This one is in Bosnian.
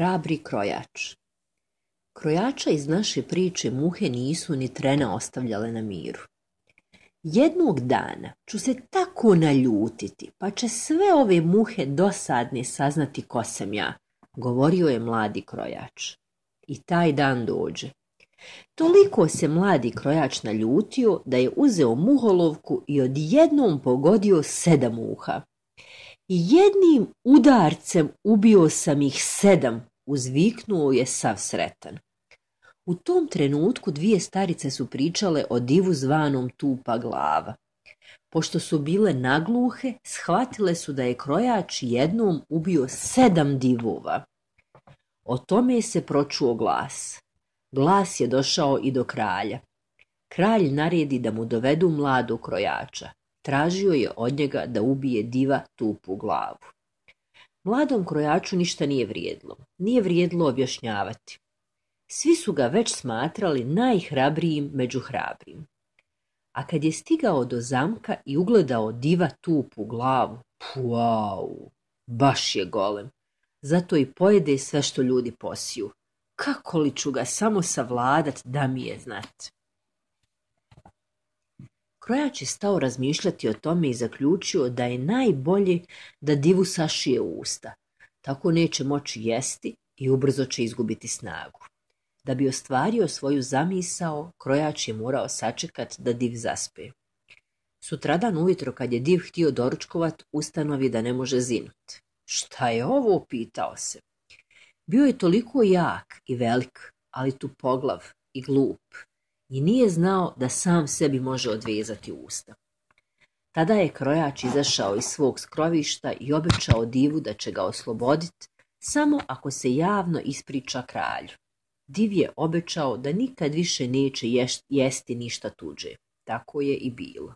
Hrabri krojač. Krojača iz naše priče muhe nisu ni trena ostavljale na miru. Jednog dana ću se tako naljutiti, pa će sve ove muhe dosadne saznati ko sam ja, govorio je mladi krojač. I taj dan dođe. Toliko se mladi krojač naljutio da je uzeo muholovku i odjednom pogodio 7 muha. I jednim udarcem ubio sam ih 7, uzviknuo je sav sretan. U tom trenutku 2 starice su pričale o divu zvanom Tupa glava. Pošto su bile nagluhe, shvatile su da je krojač jednom ubio 7 divova. O tome se pročuo glas. Glas je došao i do kralja. Kralj naredi da mu dovedu mladog krojača. Tražio je od njega da ubije diva Tupu glavu. Mladom krojaču ništa nije vrijedilo. Nije vrijedilo objašnjavati. Svi su ga već smatrali najhrabrijim među hrabrijim. A kad je stigao do zamka i ugledao diva Tupu glavu, puau, baš je golem. Zato i pojede sve što ljudi posiju. Kako li ću ga samo savladat da mi je znat. Krojač je stao razmišljati o tome i zaključio da je najbolje da divu sašije usta. Tako neće moći jesti i ubrzo će izgubiti snagu. Da bi ostvario svoju zamisao, krojač je morao sačekat da div zaspe. Sutradan ujutro kad je div htio doručkovat, ustanovi da ne može zinut. Šta je ovo, pitao se. Bio je toliko jak i velik, ali tupoglav i glup i nije znao da sam sebi može odvezati usta. Tada je krojač izašao iz svog skrovišta i obećao divu da će ga osloboditi samo ako se javno ispriča kralju. Div je obećao da nikad više neće jesti ništa tuđe. Tako je i bilo.